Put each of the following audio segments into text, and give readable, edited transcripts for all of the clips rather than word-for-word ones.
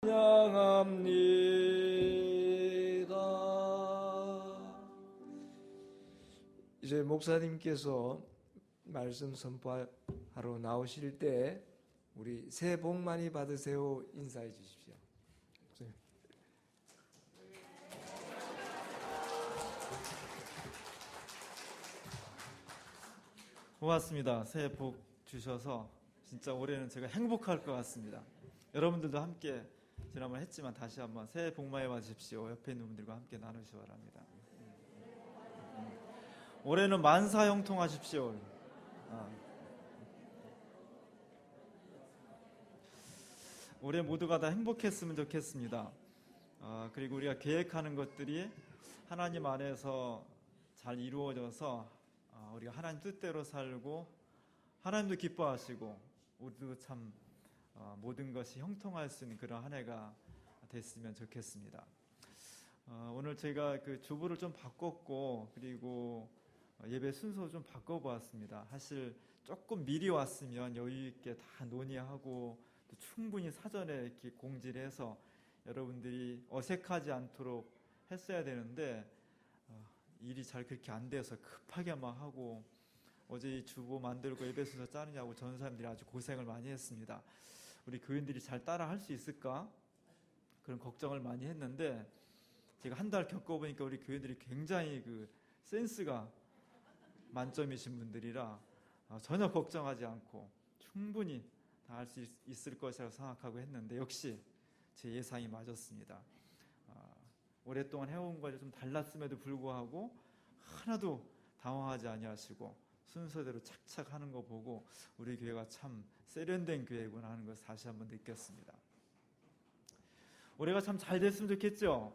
찬양합니다. 이제 목사님께서 말씀 선포하러 나오실 때 우리 새해 복 많이 받으세요 인사해 주십시오. 고맙습니다. 새해 복 주셔서 진짜 올해는 제가 행복할 것 같습니다. 여러분들도 함께 지난번 했지만 다시 한번 새해 복 많이 받으십시오. 옆에 있는 분들과 함께 나누시기 바랍니다. 올해는 만사 형통하십시오. 올해 모두가 다 행복했으면 좋겠습니다. 그리고 우리가 계획하는 것들이 하나님 안에서 잘 이루어져서 우리가 하나님 뜻대로 살고 하나님도 기뻐하시고 우리도 참 모든 것이 형통할 수 있는 그런 한 해가 됐으면 좋겠습니다. 오늘 제가 그 주보를 좀 바꿨고 그리고 예배 순서 좀 바꿔보았습니다. 사실 조금 미리 왔으면 여유 있게 다 논의하고 또 충분히 사전에 이렇게 공지를 해서 여러분들이 어색하지 않도록 했어야 되는데 일이 잘 그렇게 안 돼서 급하게 막 하고 어제 이 주보 만들고 예배 순서 짜느냐고 전사님들이 아주 고생을 많이 했습니다. 우리 교인들이 잘 따라 할 수 있을까? 그런 걱정을 많이 했는데 제가 한 달 겪어보니까 우리 교인들이 굉장히 그 센스가 만점이신 분들이라 전혀 걱정하지 않고 충분히 다 할 수 있을 것이라고 생각하고 했는데 역시 제 예상이 맞았습니다. 오랫동안 해온 것이 좀 달랐음에도 불구하고 하나도 당황하지 아니하시고 순서대로 착착 하는 거 보고 우리 교회가 참 세련된 교회구나 하는 것을 다시 한번 느꼈습니다. 올해가 참 잘 됐으면 좋겠죠?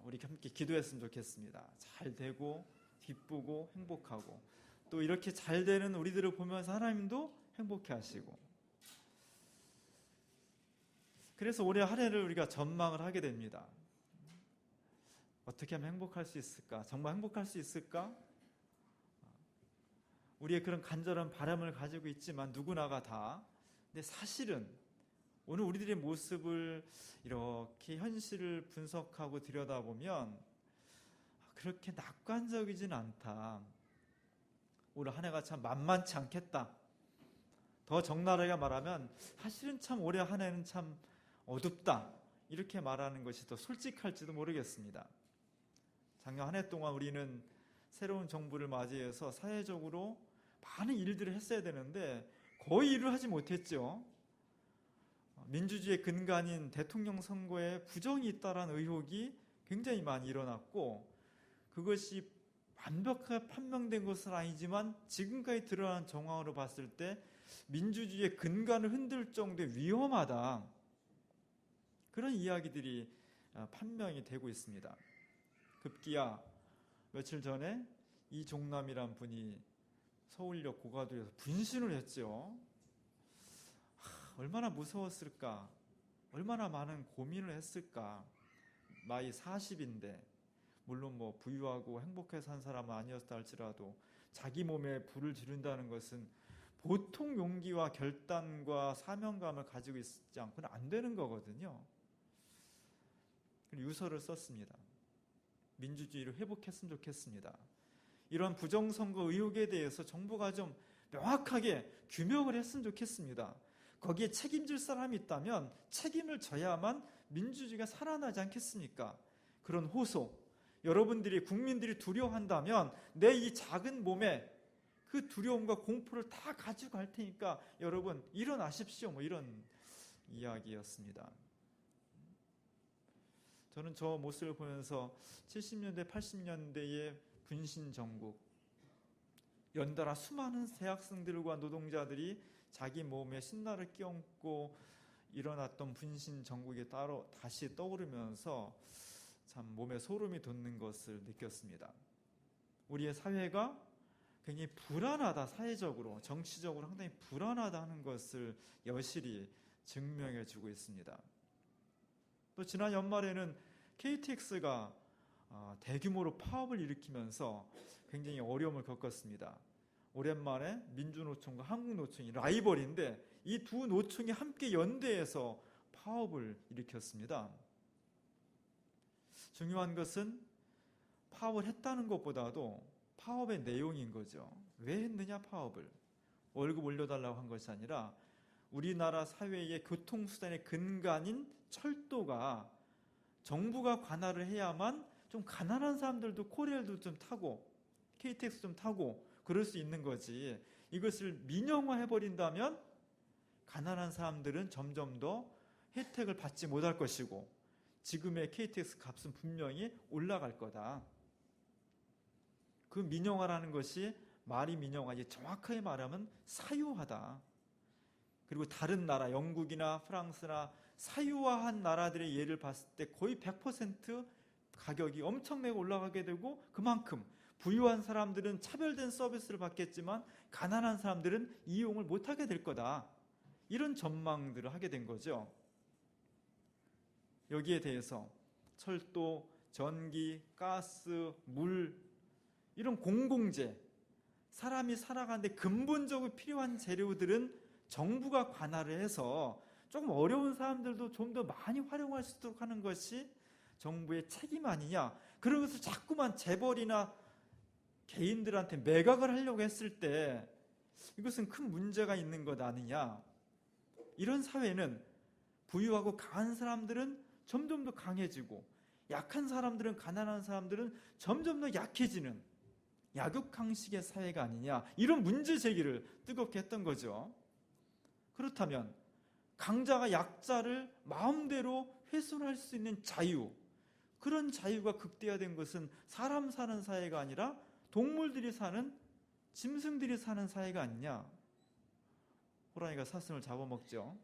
우리 함께 기도했으면 좋겠습니다. 잘 되고 기쁘고 행복하고 또 이렇게 잘 되는 우리들을 보면서 하나님도 행복해 하시고 그래서 올해 한 해를 우리가 전망을 하게 됩니다. 어떻게 하면 행복할 수 있을까? 정말 행복할 수 있을까? 우리의 그런 간절한 바람을 가지고 있지만 누구나가 다 근데 사실은 오늘 우리들의 모습을 이렇게 현실을 분석하고 들여다보면 그렇게 낙관적이진 않다. 올 한 해가 참 만만치 않겠다. 더 적나라하게 말하면 사실은 참 올해 한 해는 참 어둡다. 이렇게 말하는 것이 더 솔직할지도 모르겠습니다. 작년 한 해 동안 우리는 새로운 정부를 맞이해서 사회적으로 많은 일들을 했어야 되는데 거의 일을 하지 못했죠. 민주주의의 근간인 대통령 선거에 부정이 있다라는 의혹이 굉장히 많이 일어났고 그것이 완벽하게 판명된 것은 아니지만 지금까지 드러난 정황으로 봤을 때 민주주의의 근간을 흔들 정도의 위험하다. 그런 이야기들이 판명이 되고 있습니다. 급기야 며칠 전에 이종남이란 분이 서울역 고가도에서 분신을 했죠. 얼마나 무서웠을까? 얼마나 많은 고민을 했을까? 나이 40인데 물론 뭐 부유하고 행복해서 산 사람은 아니었다 할지라도 자기 몸에 불을 지른다는 것은 보통 용기와 결단과 사명감을 가지고 있지 않고는 안 되는 거거든요. 유서를 썼습니다. 민주주의를 회복했으면 좋겠습니다. 이런 부정선거 의혹에 대해서 정부가 좀 명확하게 규명을 했으면 좋겠습니다. 거기에 책임질 사람이 있다면 책임을 져야만 민주주의가 살아나지 않겠습니까? 그런 호소, 여러분들이 국민들이 두려워한다면 내 이 작은 몸에 그 두려움과 공포를 다 가지고 갈 테니까 여러분 일어나십시오. 뭐 이런 이야기였습니다. 저는 저 모습을 보면서 70년대, 80년대의 분신정국, 연달아 수많은 대학생들과 노동자들이 자기 몸에 신나를 끼얹고 일어났던 분신정국이 따로 다시 떠오르면서 참 몸에 소름이 돋는 것을 느꼈습니다. 우리의 사회가 굉장히 불안하다, 사회적으로, 정치적으로 상당히 불안하다는 것을 여실히 증명해 주고 있습니다. 또 지난 연말에는 KTX가 대규모로 파업을 일으키면서 굉장히 어려움을 겪었습니다. 오랜만에 민주노총과 한국노총이 라이벌인데 이 두 노총이 함께 연대해서 파업을 일으켰습니다. 중요한 것은 파업을 했다는 것보다도 파업의 내용인 거죠. 왜 했느냐 파업을. 월급 올려달라고 한 것이 아니라 우리나라 사회의 교통수단의 근간인 철도가 정부가 관할을 해야만 좀 가난한 사람들도 코레일도 좀 타고 KTX 좀 타고 그럴 수 있는 거지. 이것을 민영화해버린다면 가난한 사람들은 점점 더 혜택을 받지 못할 것이고 지금의 KTX 값은 분명히 올라갈 거다. 그 민영화라는 것이 말이 민영화지 정확하게 말하면 사유화다. 그리고 다른 나라 영국이나 프랑스나 사유화한 나라들의 예를 봤을 때 거의 100% 가격이 엄청나게 올라가게 되고 그만큼 부유한 사람들은 차별된 서비스를 받겠지만 가난한 사람들은 이용을 못하게 될 거다. 이런 전망들을 하게 된 거죠. 여기에 대해서 철도, 전기, 가스, 물 이런 공공재 사람이 살아가는데 근본적으로 필요한 재료들은 정부가 관할을 해서 조금 어려운 사람들도 좀 더 많이 활용할 수 있도록 하는 것이 정부의 책임 아니냐. 그런 것을 자꾸만 재벌이나 개인들한테 매각을 하려고 했을 때 이것은 큰 문제가 있는 것 아니냐. 이런 사회는 부유하고 강한 사람들은 점점 더 강해지고 약한 사람들은 가난한 사람들은 점점 더 약해지는 약육강식의 사회가 아니냐. 이런 문제 제기를 뜨겁게 했던 거죠. 그렇다면 강자가 약자를 마음대로 훼손할 수 있는 자유, 그런 자유가 극대화된 것은 사람 사는 사회가 아니라 동물들이 사는, 짐승들이 사는 사회가 아니냐. 호랑이가 사슴을 잡아먹죠.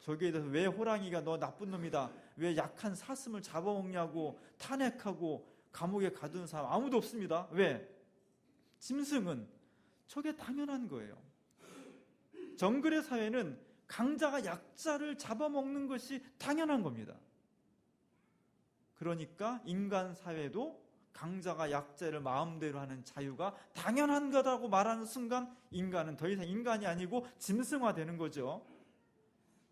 저기에 대해서 왜 호랑이가 너 나쁜 놈이다, 왜 약한 사슴을 잡아먹냐고 탄핵하고 감옥에 가둔 사람 아무도 없습니다. 왜? 짐승은 저게 당연한 거예요. 정글의 사회는 강자가 약자를 잡아먹는 것이 당연한 겁니다. 그러니까 인간 사회도 강자가 약자를 마음대로 하는 자유가 당연한 거라고 말하는 순간 인간은 더 이상 인간이 아니고 짐승화되는 거죠.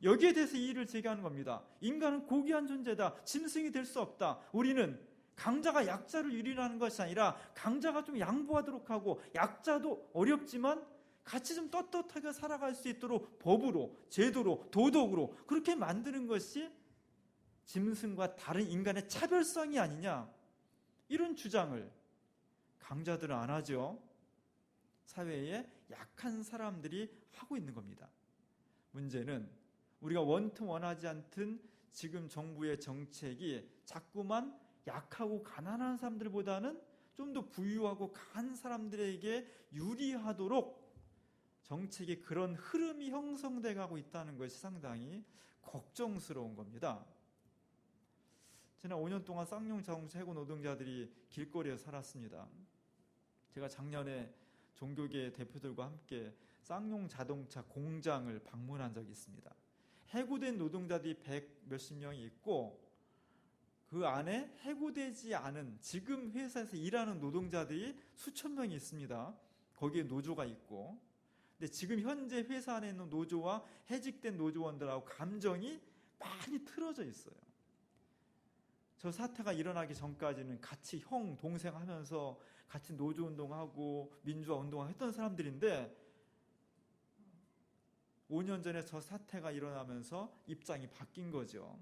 여기에 대해서 이의를 제기하는 겁니다. 인간은 고귀한 존재다. 짐승이 될 수 없다. 우리는 강자가 약자를 유린하는 것이 아니라 강자가 좀 양보하도록 하고 약자도 어렵지만 같이 좀 떳떳하게 살아갈 수 있도록 법으로, 제도로, 도덕으로 그렇게 만드는 것이 짐승과 다른 인간의 차별성이 아니냐. 이런 주장을 강자들은 안 하죠. 사회에 약한 사람들이 하고 있는 겁니다. 문제는 우리가 원튼 원하지 않든 지금 정부의 정책이 자꾸만 약하고 가난한 사람들보다는 좀 더 부유하고 강한 사람들에게 유리하도록 정책이 그런 흐름이 형성돼 가고 있다는 것이 상당히 걱정스러운 겁니다. 지난 5년 동안 쌍용 자동차 해고 노동자들이 길거리에서 살았습니다. 제가 작년에 종교계 대표들과 함께 쌍용 자동차 공장을 방문한 적이 있습니다. 해고된 노동자들이 100 몇십 명이 있고 그 안에 해고되지 않은 지금 회사에서 일하는 노동자들이 수천 명이 있습니다. 거기에 노조가 있고, 근데 지금 현재 회사 안에 있는 노조와 해직된 노조원들하고 감정이 많이 틀어져 있어요. 저 사태가 일어나기 전까지는 같이 형, 동생 하면서 같이 노조운동하고 민주화 운동을 했던 사람들인데 5년 전에 저 사태가 일어나면서 입장이 바뀐 거죠.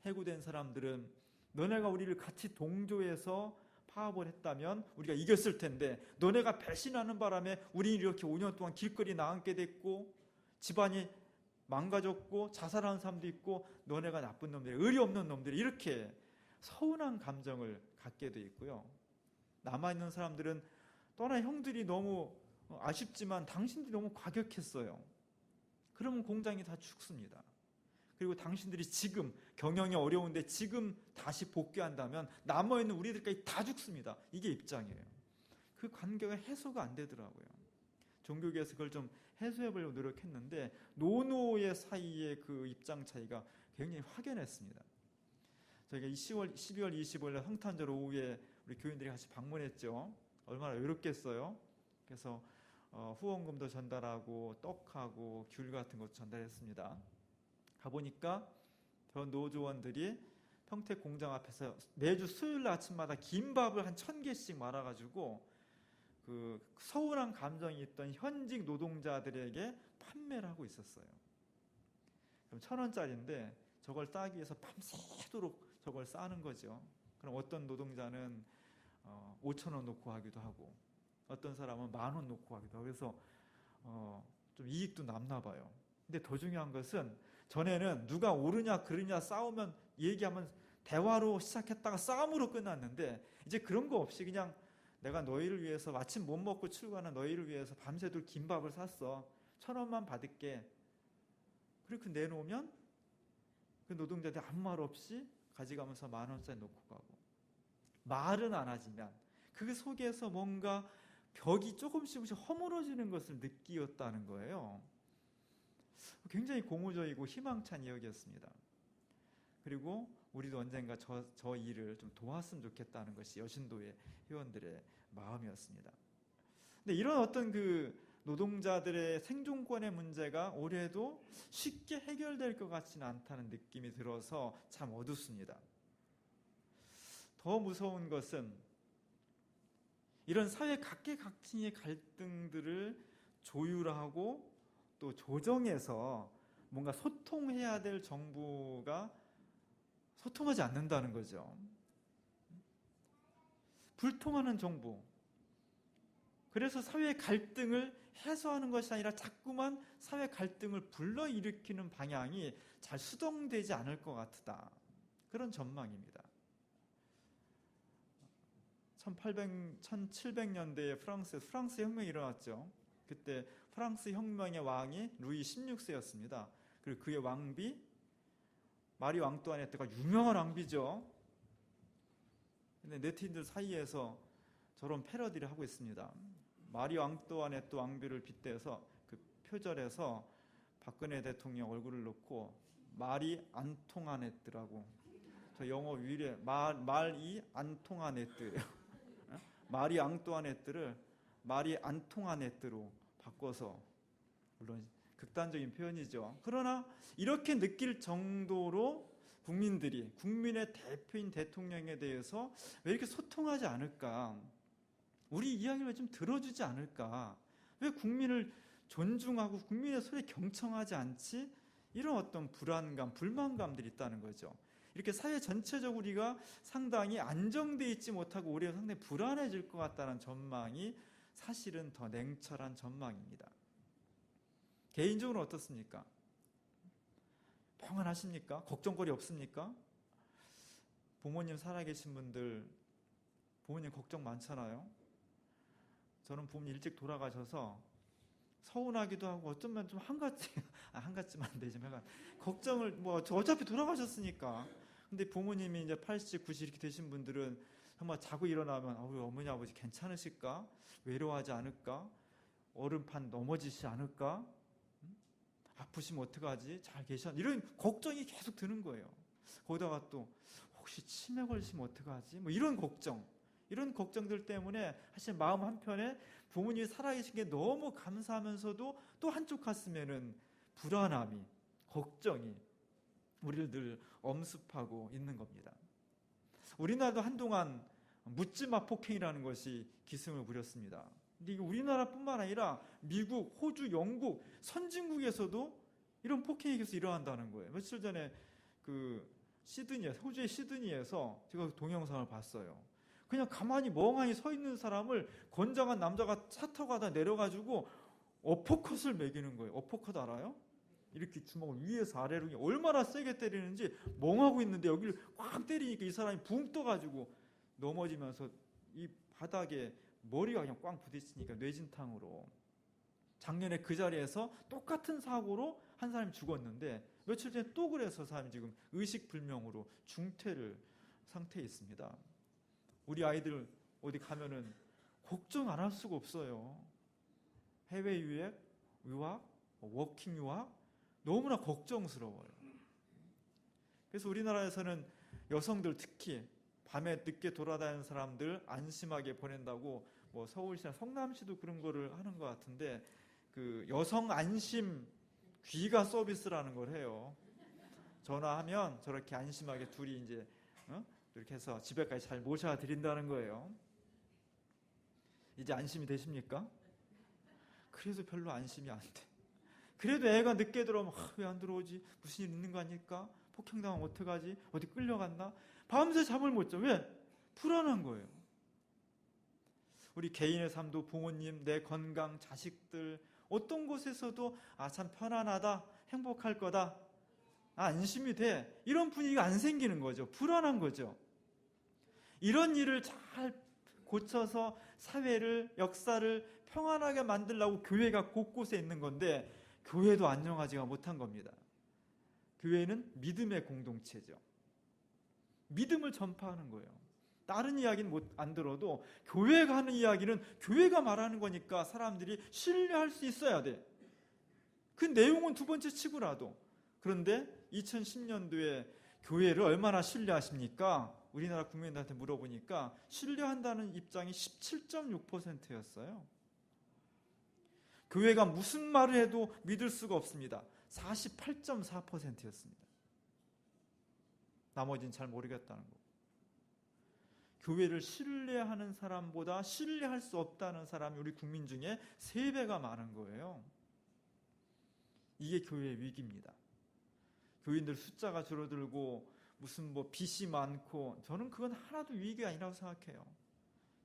해고된 사람들은 너네가 우리를 같이 동조해서 파업을 했다면 우리가 이겼을 텐데 너네가 배신하는 바람에 우리는 이렇게 5년 동안 길거리 나앉게 됐고 집안이 망가졌고 자살하는 사람도 있고 너네가 나쁜 놈들이, 의리 없는 놈들이, 이렇게 서운한 감정을 갖게 돼 있고요. 남아있는 사람들은 떠난 형들이 너무 아쉽지만 당신들이 너무 과격했어요. 그러면 공장이 다 죽습니다. 그리고 당신들이 지금 경영이 어려운데 지금 다시 복귀한다면 남아있는 우리들까지 다 죽습니다. 이게 입장이에요. 그 관계가 해소가 안 되더라고요. 종교계에서 그걸 좀 해소해보려고 노력했는데 노노의 사이의 그 입장 차이가 굉장히 확연했습니다. 저희가 12월 25일 성탄절 오후에 우리 교인들이 같이 방문했죠. 얼마나 외롭겠어요. 그래서 후원금도 전달하고 떡하고 귤 같은 것도 전달했습니다. 가보니까 저 노조원들이 평택 공장 앞에서 매주 수요일 아침마다 김밥을 한 1000개씩 말아가지고 그 서운한 감정이 있던 현직 노동자들에게 판매를 하고 있었어요. 그럼 1000원짜리인데 저걸 싸기 위해서 밤새도록 저걸 싸는 거죠. 그럼 어떤 노동자는 5,000원 놓고 하기도 하고, 어떤 사람은 10,000원 놓고 하기도 하고, 그래서 좀 이익도 남나 봐요. 근데 더 중요한 것은, 전에는 누가 옳으냐 그르냐 싸우면, 얘기하면 대화로 시작했다가 싸움으로 끝났는데, 이제 그런 거 없이 그냥 내가 너희를 위해서 아침 못 먹고 출근하는 너희를 위해서 밤새도록 김밥을 샀어. 1,000원만 받을게. 그렇게 내놓으면 그 노동자들이 아무 말 없이 가져가면서 10,000원짜리 놓고 가고, 말은 안 하지만 그 속에서 뭔가 벽이 조금씩 허물어지는 것을 느끼었다는 거예요. 굉장히 고무적이고 희망찬 이야기였습니다. 그리고 우리도 언젠가 저 일을 좀 도왔으면 좋겠다는 것이 여신도의 회원들의 마음이었습니다. 근데 이런 어떤 그 노동자들의 생존권의 문제가 올해도 쉽게 해결될 것 같지는 않다는 느낌이 들어서 참 어둡습니다. 더 무서운 것은 이런 사회 각계각층의 갈등들을 조율하고 또 조정해서 뭔가 소통해야 될 정부가 소통하지 않는다는 거죠. 불통하는 정부. 그래서 사회 갈등을 해소하는 것이 아니라 자꾸만 사회 갈등을 불러일으키는 방향이 잘 수동되지 않을 것 같다. 그런 전망입니다. 1700년대에 프랑스 혁명이 일어났죠. 그때 프랑스 혁명의 왕이 루이 16세였습니다. 그리고 그의 왕비 마리 앙뚜아네트가 유명한 왕비죠. 근데 네티즌들 사이에서 저런 패러디를 하고 있습니다. 마리 앙뚜아네트 왕비를 빗대서 그 표절해서 박근혜 대통령 얼굴을 놓고 마리 안통아네트라고, 저 영어 위례 말이 안통아네트예요. 마리 앙뚜아네트를 마리 안통아네트로 바꿔서, 물론 극단적인 표현이죠. 그러나 이렇게 느낄 정도로 국민들이 국민의 대표인 대통령에 대해서 왜 이렇게 소통하지 않을까? 우리 이야기를 좀 들어주지 않을까? 왜 국민을 존중하고 국민의 소리에 경청하지 않지? 이런 어떤 불안감, 불만감들이 있다는 거죠. 이렇게 사회 전체적으로 우리가 상당히 안정되어 있지 못하고 오히려 상당히 불안해질 것 같다는 전망이 사실은 더 냉철한 전망입니다. 개인적으로 어떻습니까? 평안하십니까? 걱정거리 없습니까? 부모님 살아계신 분들, 부모님 걱정 많잖아요. 저는 부모님 일찍 돌아가셔서 서운하기도 하고 어쩌면 좀 한가지만 안 되지만 걱정을, 어차피 돌아가셨으니까. 근데 부모님이 이제 80, 90 이렇게 되신 분들은 정말 자고 일어나면 우리 어머니 아버지 괜찮으실까? 외로워하지 않을까? 얼음판 넘어지지 않을까? 아프시면 어떡하지? 잘 계셨나? 이런 걱정이 계속 드는 거예요. 거기다가 또 혹시 치매 걸리시면 어떡하지? 이런 걱정들 때문에 사실 마음 한편에 부모님이 살아계신 게 너무 감사하면서도 또 한쪽 가슴에는 불안함이, 걱정이 우리를 늘 엄습하고 있는 겁니다. 우리나라도 한동안 묻지마 폭행이라는 것이 기승을 부렸습니다. 근데 이게 우리나라뿐만 아니라 미국, 호주, 영국, 선진국에서도 이런 폭행이 계속 일어난다는 거예요. 며칠 전에 호주의 시드니에서 제가 동영상을 봤어요. 그냥 가만히 멍하니 서 있는 사람을 건장한 남자가 차 타고 가다 내려가지고 어퍼컷을 매기는 거예요. 어퍼컷 알아요? 이렇게 주먹을 위에서 아래로 얼마나 세게 때리는지, 멍하고 있는데 여기를 꽉 때리니까 이 사람이 붕 떠가지고 넘어지면서 이 바닥에 머리가 그냥 꽝 부딪히니까 뇌진탕으로. 작년에 그 자리에서 똑같은 사고로 한 사람이 죽었는데 며칠 전에 또 그래서 사람이 지금 의식불명으로 중퇴를 상태에 있습니다. 우리 아이들 어디 가면은 걱정 안 할 수가 없어요. 해외 유학, 워킹 유학 너무나 걱정스러워요. 그래서 우리나라에서는 여성들 특히 밤에 늦게 돌아다니는 사람들 안심하게 보낸다고 서울시나 성남시도 그런 거를 하는 것 같은데 그 여성 안심 귀가 서비스라는 걸 해요. 전화하면 저렇게 안심하게 둘이 이제 이렇게 해서 집에까지 잘 모셔 드린다는 거예요. 이제 안심이 되십니까? 그래도 별로 안심이 안 돼. 그래도 애가 늦게 들어오면 왜 안 들어오지? 무슨 일 있는 거 아닐까? 폭행당하면 어떡하지? 어디 끌려갔나? 밤새 잠을 못 자. 왜? 불안한 거예요. 우리 개인의 삶도 부모님, 내 건강, 자식들 어떤 곳에서도 참 편안하다, 행복할 거다, 안심이 돼, 이런 분위기가 안 생기는 거죠. 불안한 거죠. 이런 일을 잘 고쳐서 사회를, 역사를 평안하게 만들려고 교회가 곳곳에 있는 건데 교회도 안녕하지가 못한 겁니다. 교회는 믿음의 공동체죠. 믿음을 전파하는 거예요. 다른 이야기는 안 들어도 교회가 하는 이야기는 교회가 말하는 거니까 사람들이 신뢰할 수 있어야 돼. 그 내용은 두 번째 치고라도. 그런데 2010년도에 교회를 얼마나 신뢰하십니까? 우리나라 국민들한테 물어보니까 신뢰한다는 입장이 17.6%였어요. 교회가 무슨 말을 해도 믿을 수가 없습니다. 48.4%였습니다. 나머지는 잘 모르겠다는 거. 교회를 신뢰하는 사람보다 신뢰할 수 없다는 사람이 우리 국민 중에 3배가 많은 거예요. 이게 교회의 위기입니다. 교인들 숫자가 줄어들고 무슨 빚이 많고, 저는 그건 하나도 위기가 아니라고 생각해요.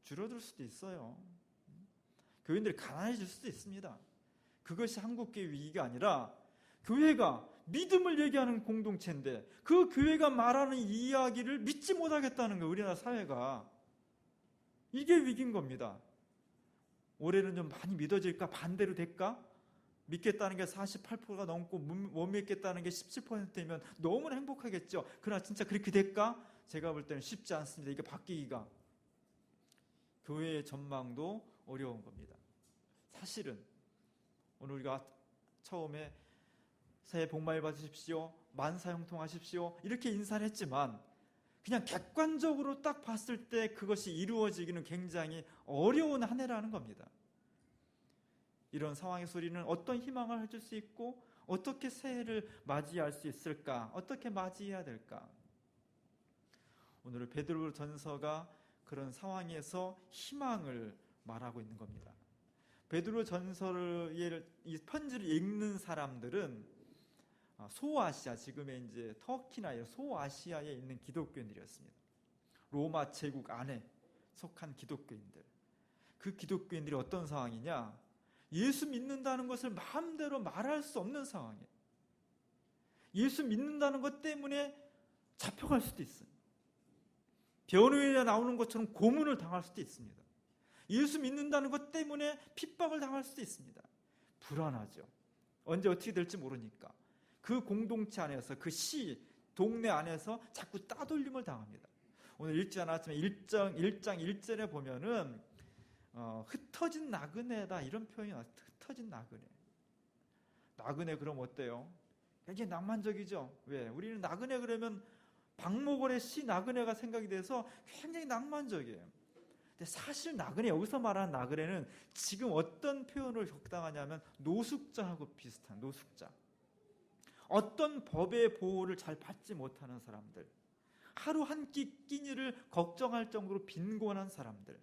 줄어들 수도 있어요. 교인들이 가난해질 수도 있습니다. 그것이 한국교회 위기가 아니라 교회가 믿음을 얘기하는 공동체인데 그 교회가 말하는 이야기를 믿지 못하겠다는 거예요. 우리나라 사회가. 이게 위기인 겁니다. 올해는 좀 많이 믿어질까? 반대로 될까? 믿겠다는 게 48%가 넘고 못 믿겠다는 게 17%이면 너무나 행복하겠죠. 그러나 진짜 그렇게 될까? 제가 볼 때는 쉽지 않습니다. 이게 바뀌기가. 교회의 전망도 어려운 겁니다. 사실은 오늘 우리가 처음에 새해 복 많이 받으십시오, 만사형통하십시오 이렇게 인사를 했지만 그냥 객관적으로 딱 봤을 때 그것이 이루어지기는 굉장히 어려운 한 해라는 겁니다. 이런 상황에서 우리는 어떤 희망을 가질 수 있고 어떻게 새해를 맞이할 수 있을까? 어떻게 맞이해야 될까? 오늘 베드로전서가 그런 상황에서 희망을 말하고 있는 겁니다. 베드로전서의 이 편지를 읽는 사람들은 소아시아, 지금의 이제 터키나 소아시아에 있는 기독교인들이었습니다. 로마 제국 안에 속한 기독교인들. 그 기독교인들이 어떤 상황이냐? 예수 믿는다는 것을 마음대로 말할 수 없는 상황이에요. 예수 믿는다는 것 때문에 잡혀갈 수도 있어요. 변호인에 나오는 것처럼 고문을 당할 수도 있습니다. 예수 믿는다는 것 때문에 핍박을 당할 수도 있습니다. 불안하죠. 언제 어떻게 될지 모르니까. 그 공동체 안에서, 그 동네 안에서 자꾸 따돌림을 당합니다. 오늘 읽지 않았지만 1장 1절에 보면은 흩어진 나그네다 이런 표현이 나와요. 흩어진 나그네. 나그네 그럼 어때요? 굉장히 낭만적이죠. 왜? 우리는 나그네 그러면 박목월의 시 나그네가 생각이 돼서 굉장히 낭만적이에요. 근데 사실 나그네, 여기서 말하는 나그네는 지금 어떤 표현을 적당하냐면 노숙자하고 비슷한, 노숙자. 어떤 법의 보호를 잘 받지 못하는 사람들, 하루 한 끼 끼니를 걱정할 정도로 빈곤한 사람들.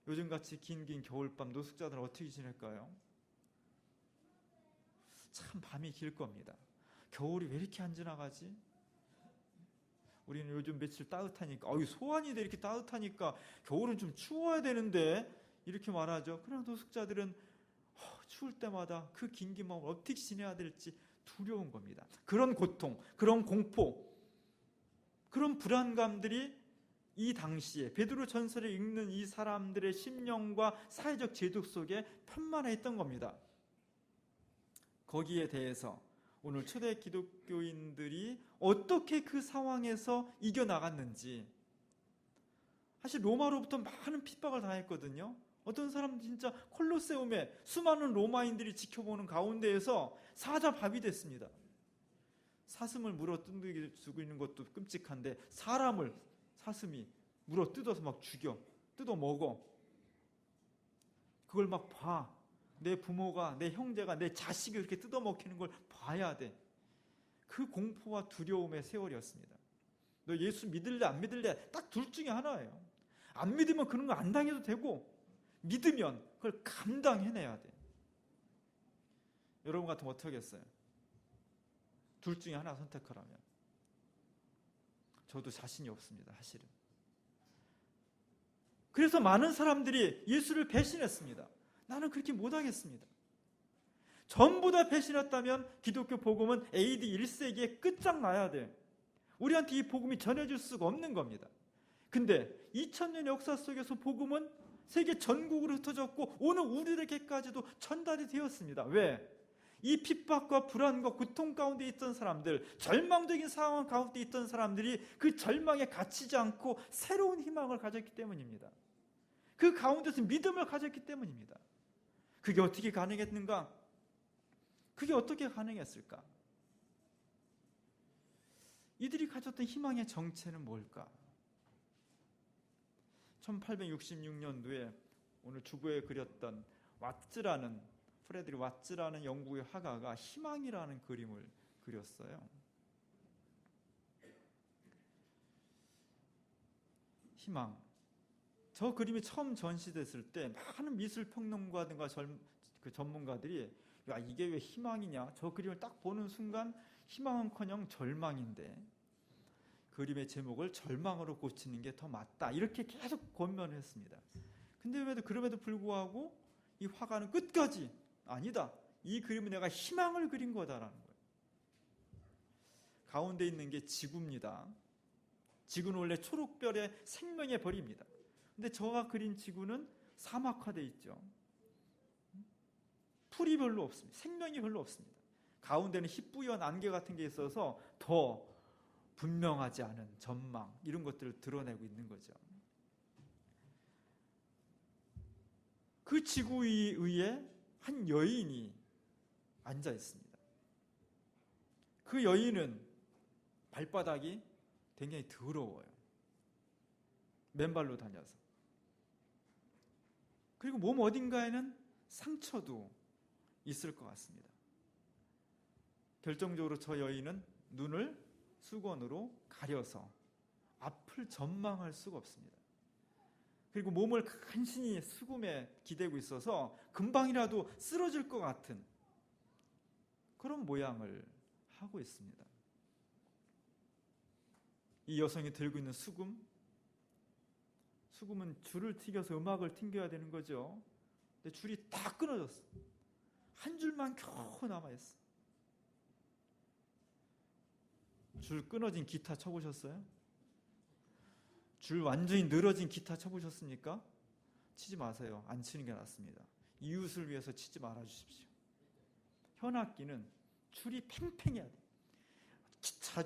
요즘같이 긴 겨울밤 노숙자들은 어떻게 지낼까요? 참 밤이 길 겁니다. 겨울이 왜 이렇게 안 지나가지? 우리는 요즘 며칠 따뜻하니까 소환이 돼 이렇게 따뜻하니까 겨울은 좀 추워야 되는데 이렇게 말하죠. 그러나 노숙자들은 추울 때마다 그 긴 마음을 어떻게 지내야 될지 두려운 겁니다. 그런 고통, 그런 공포, 그런 불안감들이 이 당시에 베드로 전서를 읽는 이 사람들의 심령과 사회적 제도 속에 편만해 있던 겁니다. 거기에 대해서 오늘 초대 기독교인들이 어떻게 그 상황에서 이겨나갔는지. 사실 로마로부터 많은 핍박을 당했거든요. 어떤 사람은 진짜 콜로세움에 수많은 로마인들이 지켜보는 가운데에서 사자밥이 됐습니다. 사슴을 물어 뜯고 있는 것도 끔찍한데 사람을 사슴이 물어 뜯어서 막 죽여, 뜯어 먹어. 그걸 막 봐. 내 부모가, 내 형제가, 내 자식이 이렇게 뜯어 먹히는 걸 봐야 돼. 그 공포와 두려움의 세월이었습니다. 너 예수 믿을래 안 믿을래 딱 둘 중에 하나예요. 안 믿으면 그런 거 안 당해도 되고, 믿으면 그걸 감당해내야 돼. 여러분 같으면 어떻게 하겠어요? 둘 중에 하나 선택하라면. 저도 자신이 없습니다, 사실은. 그래서 많은 사람들이 예수를 배신했습니다. 나는 그렇게 못하겠습니다. 전부 다 배신했다면 기독교 복음은 AD 1세기에 끝장나야 돼. 우리한테 이 복음이 전해질 수가 없는 겁니다. 근데 2000년 역사 속에서 복음은 세계 전국으로 흩어졌고 오늘 우리에게까지도 전달이 되었습니다. 왜? 이 핍박과 불안과 고통 가운데 있던 사람들, 절망적인 상황 가운데 있던 사람들이 그 절망에 갇히지 않고 새로운 희망을 가졌기 때문입니다. 그 가운데서 믿음을 가졌기 때문입니다. 그게 어떻게 가능했는가? 그게 어떻게 가능했을까? 이들이 가졌던 희망의 정체는 뭘까? 1866년도에 오늘 주보에 그렸던 프레드리 왓츠라는 영국의 화가가 희망이라는 그림을 그렸어요. 희망. 저 그림이 처음 전시됐을 때 많은 미술 평론가들과 전문가들이 야, 이게 왜 희망이냐? 저 그림을 딱 보는 순간 희망은커녕 절망인데 그림의 제목을 절망으로 고치는 게 더 맞다. 이렇게 계속 권면을 했습니다. 근데 그럼에도 불구하고 이 화가는 끝까지 아니다. 이 그림은 내가 희망을 그린 거다라는 거예요. 가운데 있는 게 지구입니다. 지구는 원래 초록별의 생명의 벌입니다. 근데 저가 그린 지구는 사막화되어 있죠. 풀이 별로 없습니다. 생명이 별로 없습니다. 가운데는 희뿌연 안개 같은 게 있어서 더 분명하지 않은 전망, 이런 것들을 드러내고 있는 거죠. 그 지구 위에 한 여인이 앉아 있습니다. 그 여인은 발바닥이 굉장히 더러워요. 맨발로 다녀서. 그리고 몸 어딘가에는 상처도 있을 것 같습니다. 결정적으로 저 여인은 눈을 수건으로 가려서 앞을 전망할 수가 없습니다. 그리고 몸을 간신히 수금에 기대고 있어서 금방이라도 쓰러질 것 같은 그런 모양을 하고 있습니다. 이 여성이 들고 있는 수금은 줄을 튀겨서 음악을 튕겨야 되는 거죠. 근데 줄이 다 끊어졌어. 한 줄만 겨우 남아있어. 줄 끊어진 기타 쳐보셨어요? 줄 완전히 늘어진 기타 쳐보셨습니까? 치지 마세요. 안 치는 게 낫습니다. 이웃을 위해서 치지 말아주십시오. 현악기는 줄이 팽팽해야 돼요.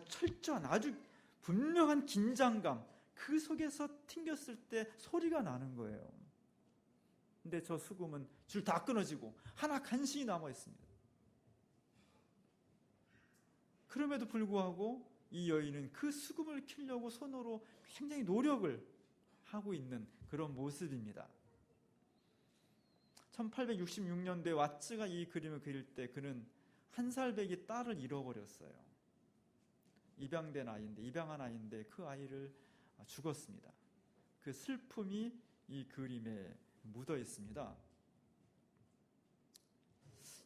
철저한 아주 분명한 긴장감, 그 속에서 튕겼을 때 소리가 나는 거예요. 근데 저 수금은 줄 다 끊어지고 하나 간신히 남아 있습니다. 그럼에도 불구하고 이 여인은 그 수금을 켜려고 손으로 굉장히 노력을 하고 있는 그런 모습입니다. 1866년도에 왓츠가 이 그림을 그릴 때 그는 한 살배기 딸을 잃어버렸어요. 입양한 아이인데 그 아이를 죽었습니다. 그 슬픔이 이 그림에 묻어 있습니다.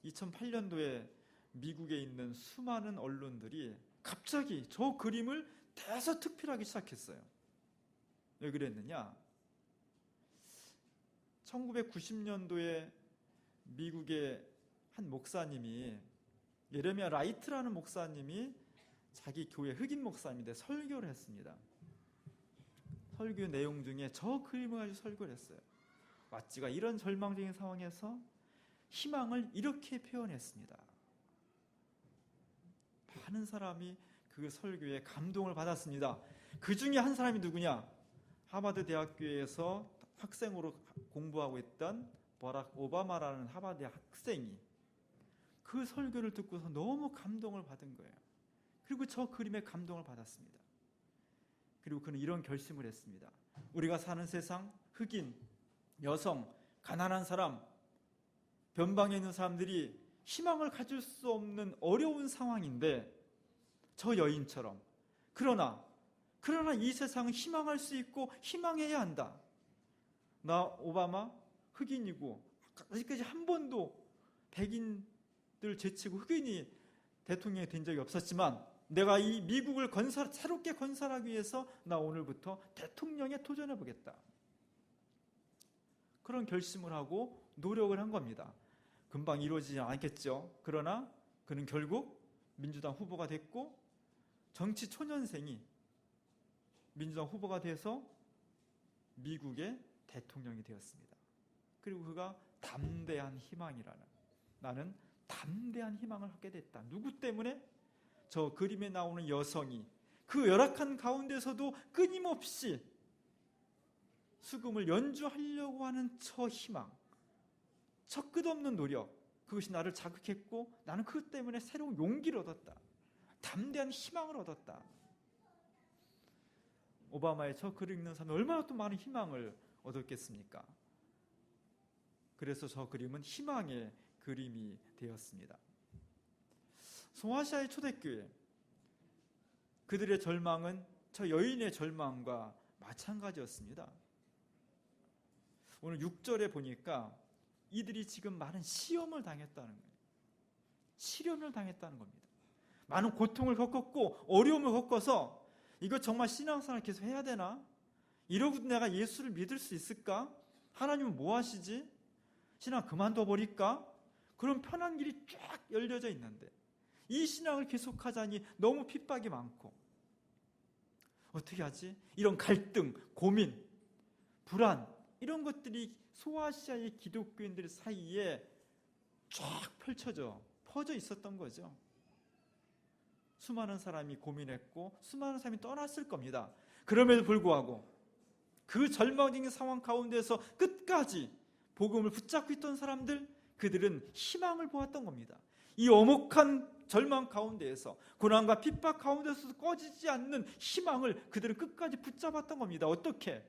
2008년도에 미국에 있는 수많은 언론들이 갑자기 저 그림을 대서특필하기 시작했어요. 왜 그랬느냐? 1990년도에 미국의 한 목사님이, 예레미야 라이트라는 목사님이 자기 교회 흑인 목사님인데 설교를 했습니다. 설교 내용 중에 저 그림을 가지고 설교를 했어요. 왓츠가 이런 절망적인 상황에서 희망을 이렇게 표현했습니다. 많은 사람이 그 설교에 감동을 받았습니다. 그 중에 한 사람이 누구냐? 하버드 대학교에서 학생으로 공부하고 있던 버락 오바마라는 하버드 학생이 그 설교를 듣고서 너무 감동을 받은 거예요. 그리고 저 그림에 감동을 받았습니다. 그리고 그는 이런 결심을 했습니다. 우리가 사는 세상, 흑인, 여성, 가난한 사람, 변방에 있는 사람들이 희망을 가질 수 없는 어려운 상황인데 저 여인처럼. 그러나 이 세상은 희망할 수 있고 희망해야 한다. 나 오바마 흑인이고 아직까지 한 번도 백인들 제치고 흑인이 대통령이 된 적이 없었지만 내가 이 미국을 새롭게 건설하기 위해서 나 오늘부터 대통령에 도전해 보겠다. 그런 결심을 하고 노력을 한 겁니다. 금방 이루어지지 않겠죠. 그러나 그는 결국 민주당 후보가 됐고 정치 초년생이 민주당 후보가 돼서 미국의 대통령이 되었습니다. 그리고 그가 담대한 희망이라는, 나는 담대한 희망을 갖게 됐다. 누구 때문에? 저 그림에 나오는 여성이 그 열악한 가운데서도 끊임없이 수금을 연주하려고 하는 저 희망, 저 끝없는 노력, 그것이 나를 자극했고 나는 그것 때문에 새로운 용기를 얻었다. 담대한 희망을 얻었다. 오바마의 저 글을 읽는 사람이 얼마나 또 많은 희망을 얻었겠습니까? 그래서 저 그림은 희망의 그림이 되었습니다. 소아시아의 초대교회, 그들의 절망은 저 여인의 절망과 마찬가지였습니다. 오늘 6절에 보니까 이들이 지금 많은 시험을 당했다는 거예요. 시련을 당했다는 겁니다. 많은 고통을 겪었고 어려움을 겪어서 이거 정말 신앙생활 계속 해야 되나? 이러고 내가 예수를 믿을 수 있을까? 하나님은 뭐 하시지? 신앙 그만둬 버릴까? 그런 편한 길이 쫙 열려져 있는데 이 신앙을 계속하자니 너무 핍박이 많고 어떻게 하지? 이런 갈등, 고민, 불안 이런 것들이 소아시아의 기독교인들 사이에 쫙 퍼져 있었던 거죠. 수많은 사람이 고민했고 수많은 사람이 떠났을 겁니다. 그럼에도 불구하고 그 절망적인 상황 가운데서 끝까지 복음을 붙잡고 있던 사람들, 그들은 희망을 보았던 겁니다. 이 엄혹한 절망 가운데에서, 고난과 핍박 가운데서도 꺼지지 않는 희망을 그들은 끝까지 붙잡았던 겁니다. 어떻게?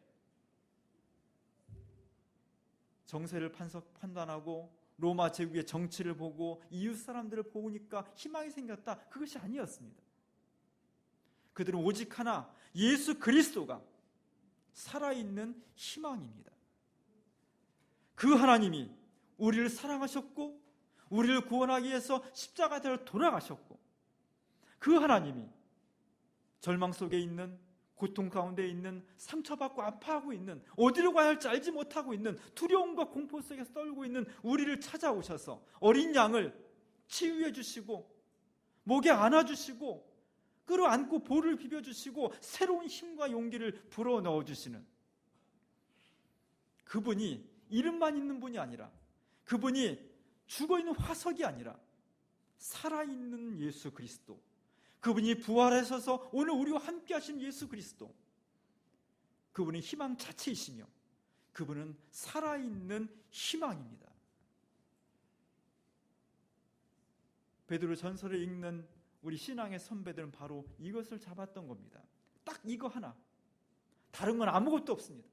정세를 판단하고 로마 제국의 정치를 보고 이웃 사람들을 보니까 희망이 생겼다. 그것이 아니었습니다. 그들은 오직 하나, 예수 그리스도가 살아있는 희망입니다. 그 하나님이 우리를 사랑하셨고 우리를 구원하기 위해서 십자가대로 돌아가셨고, 그 하나님이 절망 속에 있는, 고통 가운데 있는, 상처받고 아파하고 있는, 어디로 가야 할지 알지 못하고 있는, 두려움과 공포 속에서 떨고 있는 우리를 찾아오셔서 어린 양을 치유해 주시고 목에 안아주시고 끌어안고 볼을 비벼주시고 새로운 힘과 용기를 불어넣어 주시는 그분이 이름만 있는 분이 아니라, 그분이 죽어있는 화석이 아니라 살아있는 예수 그리스도, 그분이 부활하셔서 오늘 우리와 함께 하신 예수 그리스도, 그분이 희망 자체이시며 그분은 살아있는 희망입니다. 베드로 전서를 읽는 우리 신앙의 선배들은 바로 이것을 잡았던 겁니다. 딱 이거 하나, 다른 건 아무것도 없습니다.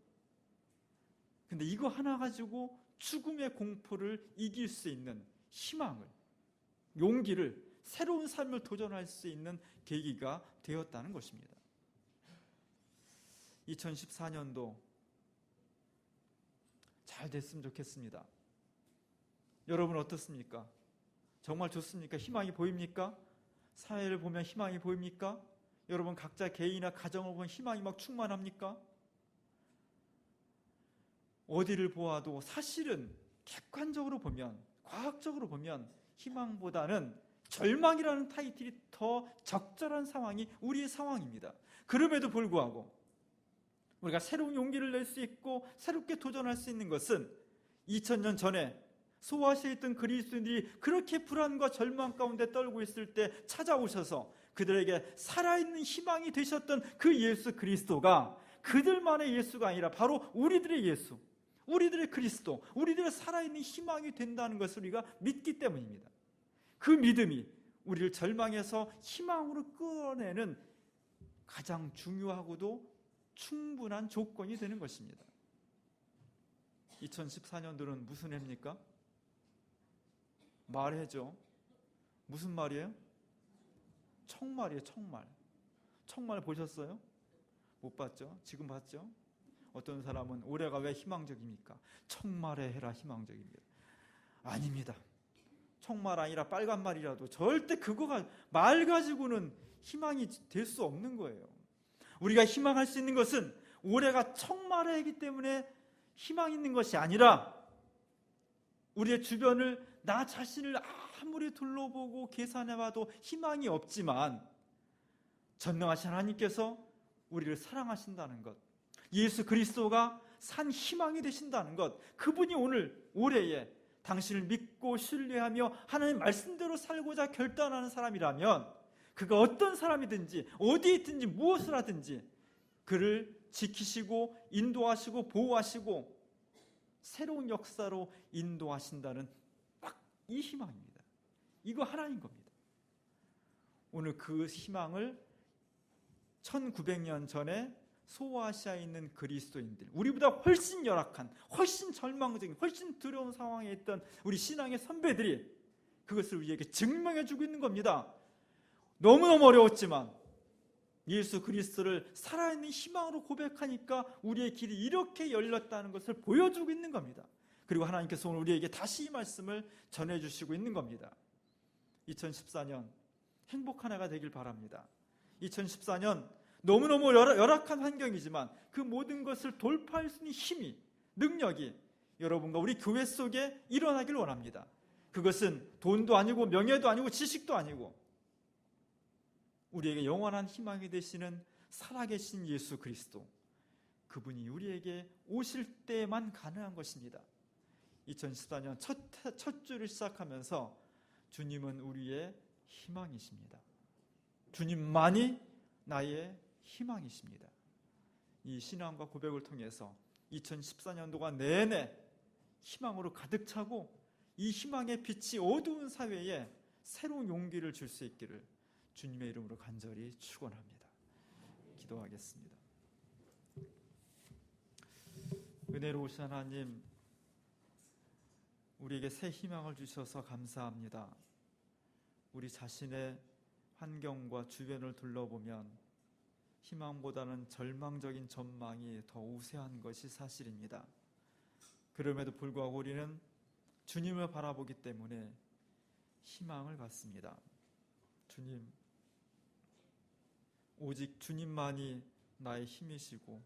근데 이거 하나 가지고 죽음의 공포를 이길 수 있는 희망을, 용기를, 새로운 삶을 도전할 수 있는 계기가 되었다는 것입니다. 2014년도 잘 됐으면 좋겠습니다. 여러분 어떻습니까? 정말 좋습니까? 희망이 보입니까? 사회를 보면 희망이 보입니까? 여러분 각자 개인이나 가정을 보면 희망이 막 충만합니까? 어디를 보아도 사실은 객관적으로 보면, 과학적으로 보면 희망보다는 절망이라는 타이틀이 더 적절한 상황이 우리의 상황입니다. 그럼에도 불구하고 우리가 새로운 용기를 낼 수 있고 새롭게 도전할 수 있는 것은 2000년 전에 소아시아에 있던 그리스도인들이 그렇게 불안과 절망 가운데 떨고 있을 때 찾아오셔서 그들에게 살아있는 희망이 되셨던 그 예수 그리스도가 그들만의 예수가 아니라 바로 우리들의 예수, 우리들의 그리스도, 우리들의 살아있는 희망이 된다는 것을 우리가 믿기 때문입니다. 그 믿음이 우리를 절망에서 희망으로 끌어내는 가장 중요하고도 충분한 조건이 되는 것입니다. 2014년도는 무슨 해입니까? 말해죠. 무슨 말이에요? 청말이에요. 청말 보셨어요? 못 봤죠? 지금 봤죠? 어떤 사람은 올해가 왜 희망적입니까? 청말의 해라 희망적입니다. 아닙니다. 청말 아니라 빨간 말이라도 절대 그거가 말 가지고는 희망이 될 수 없는 거예요. 우리가 희망할 수 있는 것은 올해가 청말의 해이기 때문에 희망 있는 것이 아니라 우리의 주변을 나 자신을 아무리 둘러보고 계산해봐도 희망이 없지만 전능하신 하나님께서 우리를 사랑하신다는 것, 예수 그리스도가 산 희망이 되신다는 것, 그분이 오늘 올해에 당신을 믿고 신뢰하며 하나님 말씀대로 살고자 결단하는 사람이라면 그가 어떤 사람이든지 어디에 있든지 무엇을 하든지 그를 지키시고 인도하시고 보호하시고 새로운 역사로 인도하신다는 딱 이 희망입니다. 이거 하나인 겁니다. 오늘 그 희망을 1900년 전에 소아시아에 있는 그리스도인들, 우리보다 훨씬 열악한, 훨씬 절망적인, 훨씬 두려운 상황에 있던 우리 신앙의 선배들이 그것을 우리에게 증명해주고 있는 겁니다. 너무너무 어려웠지만 예수 그리스도를 살아있는 희망으로 고백하니까 우리의 길이 이렇게 열렸다는 것을 보여주고 있는 겁니다. 그리고 하나님께서 오늘 우리에게 다시 이 말씀을 전해주시고 있는 겁니다. 2014년 행복한 해가 되길 바랍니다. 2014년 너무너무 열악한 환경이지만 그 모든 것을 돌파할 수 있는 힘이, 능력이 여러분과 우리 교회 속에 일어나길 원합니다. 그것은 돈도 아니고 명예도 아니고 지식도 아니고 우리에게 영원한 희망이 되시는 살아계신 예수 그리스도, 그분이 우리에게 오실 때만 가능한 것입니다. 2014년 첫 주를 시작하면서 주님은 우리의 희망이십니다. 주님만이 나의 희망이십니다. 이 신앙과 고백을 통해서 2014년도가 내내 희망으로 가득 차고 이 희망의 빛이 어두운 사회에 새로운 용기를 줄 수 있기를 주님의 이름으로 간절히 축원합니다. 기도하겠습니다. 은혜로우신 하나님, 우리에게 새 희망을 주셔서 감사합니다. 우리 자신의 환경과 주변을 둘러보면 희망보다는 절망적인 전망이 더 우세한 것이 사실입니다. 그럼에도 불구하고 우리는 주님을 바라보기 때문에 희망을 갖습니다. 주님, 오직 주님만이 나의 힘이시고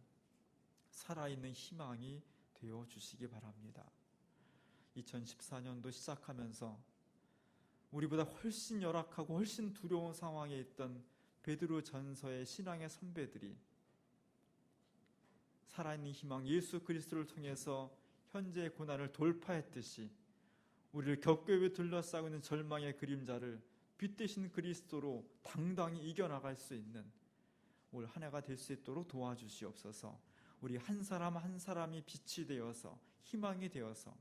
살아있는 희망이 되어 주시기 바랍니다. 2014년도 시작하면서 우리보다 훨씬 열악하고 훨씬 두려운 상황에 있던 베드로 전서의 신앙의 선배들이 살아있는 희망 예수 그리스도를 통해서 현재의 고난을 돌파했듯이 우리를 겹겹이 둘러싸고 있는 절망의 그림자를 빛 대신 그리스도로 당당히 이겨나갈 수 있는 올 한 해가 될 수 있도록 도와주시옵소서. 우리 한 사람 한 사람이 빛이 되어서 희망이 되어서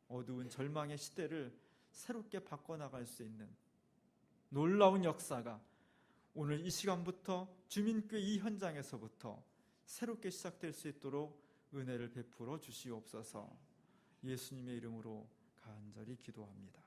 어두운 절망의 시대를 새롭게 바꿔나갈 수 있는 놀라운 역사가 오늘 이 시간부터 주민교회 이 현장에서부터 새롭게 시작될 수 있도록 은혜를 베풀어 주시옵소서. 예수님의 이름으로 간절히 기도합니다.